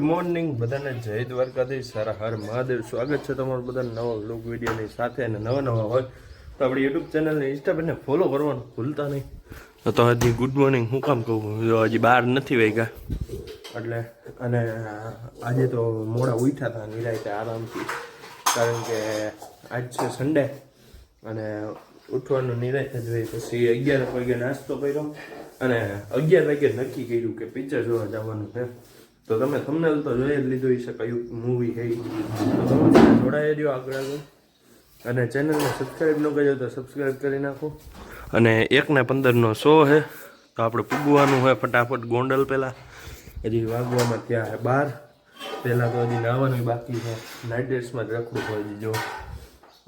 Morning બધાને જય દ્વારકાધીશ સારા હર મહાદેવ સ્વાગત છે તમારું બધાને નવા વ્લોગ વિડીયોની સાથે અને નવા હોય તો આપણી યુટ્યુબ ચેનલને ઇન્સ્ટા પેજને ફોલો કરવાનું ભૂલતા નહીં. તો હજી ગુડ મોર્નિંગ હું કામ કહું, હજી 12 નથી વાગ્યા એટલે. અને આજે તો મોડા ઉઠ્યા હતા નિરાંતે આરામથી, કારણ કે આજ છે સન્ડે અને ઉઠવાનું નિરાંતે જ હોય. પછી 11 વાગે નાસ્તો કર્યો અને 11 વાગે નક્કી કર્યું કે પિક્ચર જોવા જવાનું છે. તો તમે થંબનેલ તો જોઈ જ લીધું છે કયું મૂવી છે, તો તમે જોડાઈ રહ્યો આગળ અને ચેનલને સબસ્ક્રાઈબ ન કર્યો તો સબસ્ક્રાઈબ કરી નાખો. અને 1:15 શો છે તો આપણે પૂગવાનું હોય ફટાફટ ગોંડલ. પહેલાં હજી વાગવામાં ત્યાં છે 12. પહેલાં તો હજી નાહવાનું બાકી છે, નાઇટ ડ્રેસમાં જ રખડું હોય જો.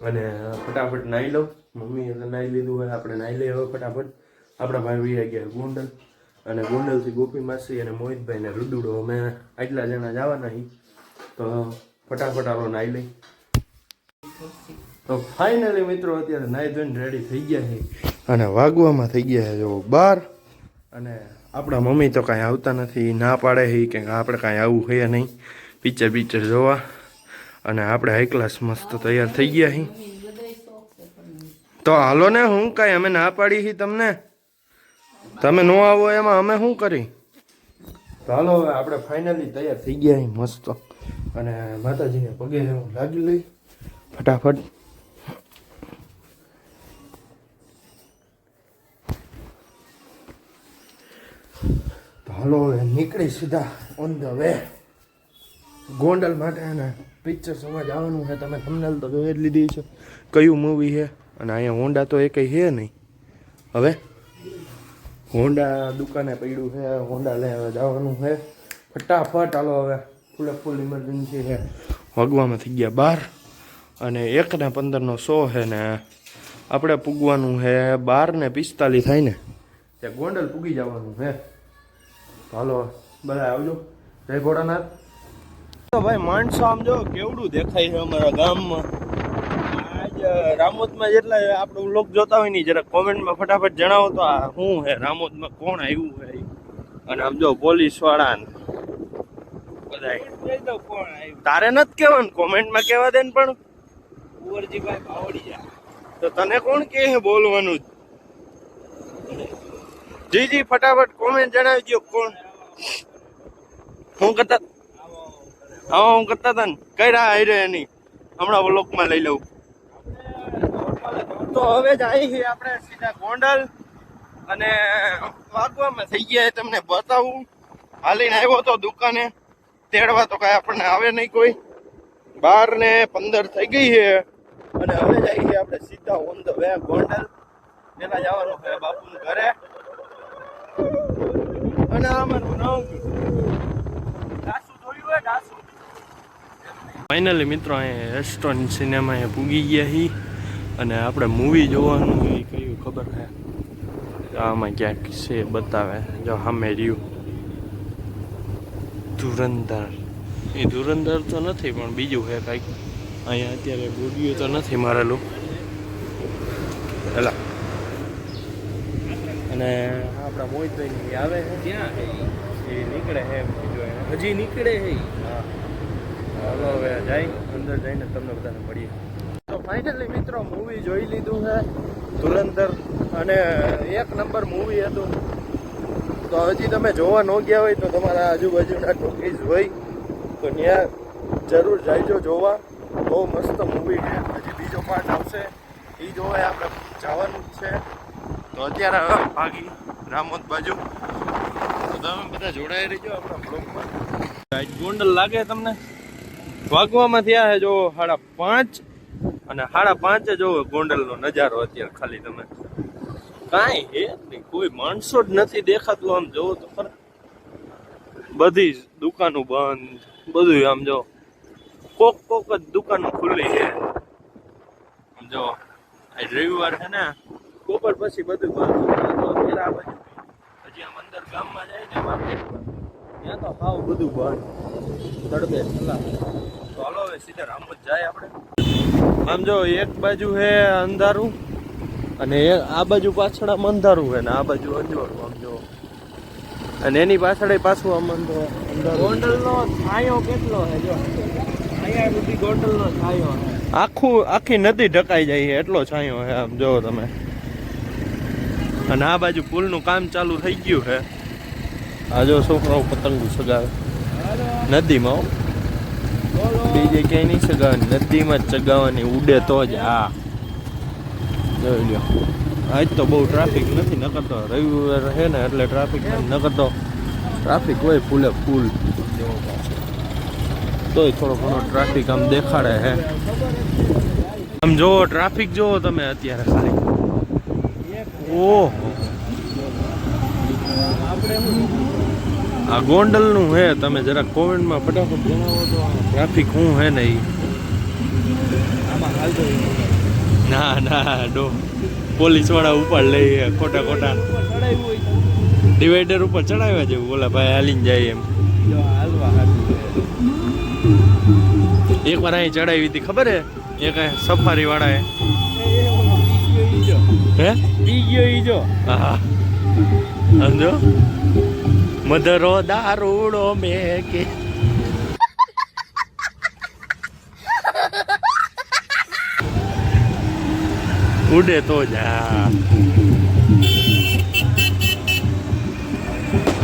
અને ફટાફટ નાહી લઉં, મમ્મીએ તો નાહી લીધું હોય, આપણે નાહી લઈએ હવે ફટાફટ. આપણા ભાઈ વી ગયા ગોંડલ અને ગોંડલથી ગોપી માસી અને મોહિતભાઈ ને રૂડુડો અમે આટલા જણા જવાના છીએ. તો ફટાફટ આપણો નાહી લઈ. તો ફાઇનલી મિત્રો અત્યારે નાહી ધોઈને રેડી થઈ ગયા છે અને વાગવામાં થઈ ગયા છે જો 12. અને આપણા મમ્મી તો કાંઈ આવતા નથી, ના પાડે છે કે આપણે કાંઈ આવવું છે નહીં પિક્ચર જોવા. અને આપણે હાઈ ક્લાસ મસ્ત તૈયાર થઈ ગયા છીએ. તો હાલો ને, હું કાંઈ અમે ના પાડી છીએ તમને, તમે ન આવો એમાં અમે શું કરી. તો હાલો હવે આપણે ફાઇનલી તૈયાર થઈ ગયા અહીં મસ્ત. અને માતાજીને પગે હું લાગી લઈ ફટાફટ. તો હાલો હવે નીકળી સીધા ઓન ધ વે ગોંડલ માટે. અને પિક્ચર સમજ આવવાનું છે, તમે થંબનેલ તો જોઈ જ લીધી છે કયું મૂવી છે. અને અહીંયા હોન્ડા તો એ કંઈ છે નહીં. હવે હોન્ડા દુકાને પડ્યું છે, હોન્ડા લેવા જવાનું છે ફટાફટ. હાલો હવે ફૂલ ઇમરજન્સી છે. વાગવામાં થઈ ગયા 12 અને 1:15 શો છે ને આપણે પૂગવાનું છે 12:45 થાય ને ત્યાં ગોંડલ પૂગી જવાનું છે. હાલો બધા આવજો, જય ભોળાનાથ. તો ભાઈ માણસો આમ જો કેવડું દેખાય છે અમારા ગામમાં. આજ રામોદમાં જેટલા આપણે લોક જોતા હોય ને જરા કોમેન્ટમાં ફટાફટ જણાવો તો આ શું છે રામોદમાં, કોણ આવ્યું છે. અને આમ જો પોલીસ વાળા બધા તારે નથી કહેવાનું, કોમેન્ટમાં કહેવા દે ને. પણ કુંવરજીભાઈ બાવળિયા તો તને કોણ કહે છે બોલવાનું? જી ફટાફટ કોમેન્ટ જણાવી દો કોણ. હું કરતા હતા ને કઈ રાહ આવી રહે નહીં, હમણાં વ્લોગમાં લઈ લઉં. તો હવે જ આવી છીએ આપણે સીધા ગોંડલ અને વાગવામાં થઈ ગયા. તમને બતાવું, હાલીને આવ્યો તો દુકાને તેડવા, તો કાંઈ આપણને આવે નહીં કોઈ. 12:15 થઈ ગઈ છે અને હવે જ આવી છીએ આપણે સીધા ઓન ધ વે ગોંડલ. પેલા જવાનું છે બાપુને ઘરે. અને અમારું નામ ડાસુ જોયું હોય, ડાસુ. ફાઇનલી મિત્રો અહીંયા એસ્ટોન સિનેમા એ પૂગી ગયા છીએ અને આપણે મૂવી જોવાનું એ કયું ખબર છે આમાં ક્યાંક છે બતાવે જો સામે રહ્યું ધુરંધર. એ ધુરંધર તો નથી પણ બીજું છે કાંઈક. અહીંયા અત્યારે બોડીઓ તો નથી મારેલું પેલા. અને આપણા મોહિતભાઈ આવે છે ત્યાં એ નીકળે છે હજી નીકળે છે. હા હાલો હવે જાય અંદર જઈને તમને બધાને મળીએ. તો ફાઇનલી મિત્રો મૂવી જોઈ લીધું છે ધુરંધર અને 1 નંબર મૂવી હતું. તો હજી તમે જોવા ન ગયા હોય તો તમારા આજુબાજુના ટોકીઝ હોય તો ત્યાં જરૂર જાયજો જોવા. બહુ મસ્ત મૂવી છે. હજી બીજો પાર્ટ આવશે એ જોવા આપણે જવાનું જ છે. તો અત્યારે ભાગી રામોદ બાજુ. તો તમે બધા જોડાઈ રહીજો આપણા બ્લોગમાં. ગોંડલ લાગે તમને? વાગવામાં થયા છે જો 5:30 અને 5:30 જો ગોંડલનો નજારો અત્યારે. ખાલી તમે કાંઈ હે નહીં, કોઈ માણસો જ નથી દેખાતું. આમ જોવો તો ખરા, બધી દુકાનો બંધ, બધું આમ જો કોક જ દુકાનો ખુલ્લી છે. આમ જો આજ રવિવાર છે ને, બપોર પછી બધું બંધ. હજી આમ અંદર ગામમાં જાય ને માર્કેટમાં ત્યાં તો હાવ બધું બંધ, તડબે ખલા. તો હાલો હવે સીધા રામોદ જાય આપણે. આમ જો એક બાજુ છે અંધારું અને આ બાજુ પાછળ આમ અંધારું છે ને આ બાજુ અંજવાળું. આમ જો અને એની પાછળ પાછું અમન તો ગોંડલનો છાંયો કેટલો છે જો અહીંયા સુધી ગોંડલનો છાંયો છે આખી નદી ઢકાઈ જાય છે એટલો છાંયો છે આમ જો તમે. અને આ બાજુ પુલનું કામ ચાલુ થઈ ગયું છે. આ જો છોકરાઓ પતંગો સગાવે નદીમાં, બીજે ક્યાંય નહીં સગાવવાની, નદીમાં જ ચગાવવાની, ઉડે તો જ. હા જોઈ લ્યો. આજ તો બહુ ટ્રાફિક નથી, નકર તો રવિવાર છે ને એટલે ટ્રાફિક નકર તો ટ્રાફિક હોય ફૂલે ફૂલ. તોય થોડો ઘણો ટ્રાફિક આમ દેખાડે છે. આમ જોવો ટ્રાફિક જોવો તમે અત્યારે ખાલી. ઓહો આ ગોંડલનું હે. તમે જરા કોમેન્ટમાં ફટાફટ જણાવો તો ટ્રાફિક શું હે ને એ. ના ના ડો પોલીસ વાળા ઉપર લઈ ખોટા ખોટા ડિવાઈડર ઉપર ચડાવ્યા જેવું. બોલા ભાઈ હાલીને જાય એમ. એક વાર અહીં ચડાવી હતી ખબર હે, એક સફારી વાળા હે ઈજો હા સમજો મધરો દારૂડો મેં કે ઉડે તો જ.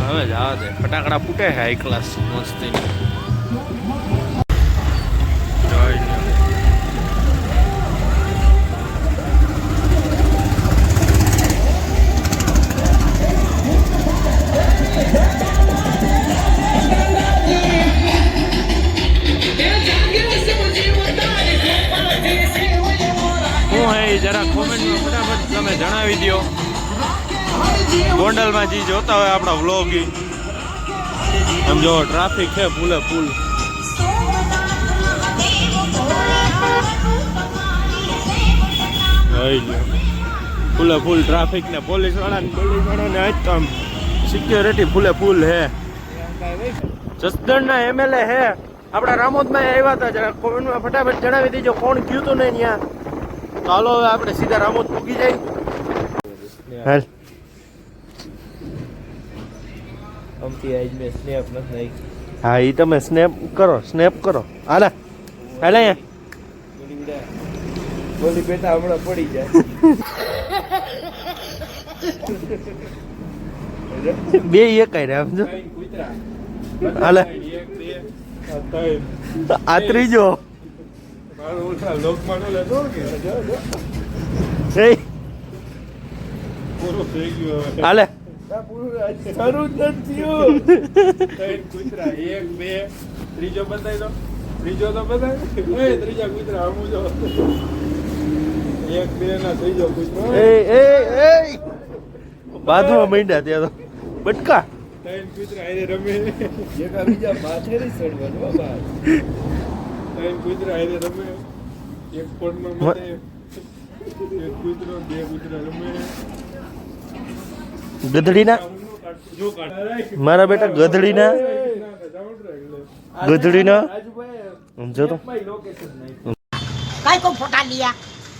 હવે જવા દે, ફટાકડા ફૂટે છે હાઈ ક્લાસ મસ્તી. જરા કોમેન્ટમાં ફટાફટ તમે જણાવી દો. ગોંડલમાં જે જોતા હોય આપણા વ્લોગ આમ જો ટ્રાફિક છે ફૂલે ફૂલ. ફૂલે ફૂલ ટ્રાફિક ને પોલીસ વાળાને આજ તો આમ સિક્યોરિટી ફૂલે ફૂલ હે. જસદણના એમએલએ હે આપણા રામોદમાં આવ્યા હતા. જરા કોમેન્ટમાં ફટાફટ જણાવી દેજો કોણ ગયું હતું ને ત્યાં. ચાલો હવે આપણે સીધા રામોદ પૂગી જાય. હાલ હા એ તમે સ્નેપ કરો. હાલે હાલે અહીંયા બોલી બેટા હમણાં પડી જાય. બે એકાઈ રે સમજો. હાલે આ ત્રીજો હાલે ત્રીજો બતાવી દો. ત્રીજો તો બતાવી ત્રીજા કૂતરા આમ જો 1 2 ના ત્રીજો કૂતરો બાંધવા માંડ્યા ત્યાં તો બટકા કૂતરા આરે રમે. બીજા માથે નહીં ચડવાનું બાબા. કૂતરા આરે રમે. એક કોર્નર માં એક કૂતરો બે કૂતરા રમે. ગધડીના મારા બેટા ગધડીના સમજો તો काय को फोटा लिया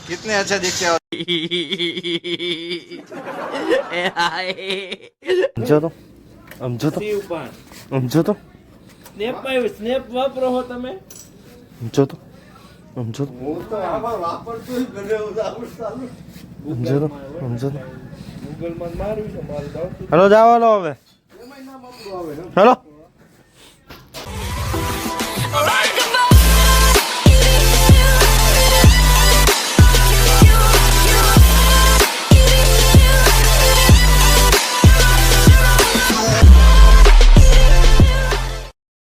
कितने अच्छा दिखते हो સમજો તો સ્નેપ વાપરો હો તમે. સમજો તો ગૂગલ માં માર્યું છે મારું. હાલો જાવ હાલો હવે હાલો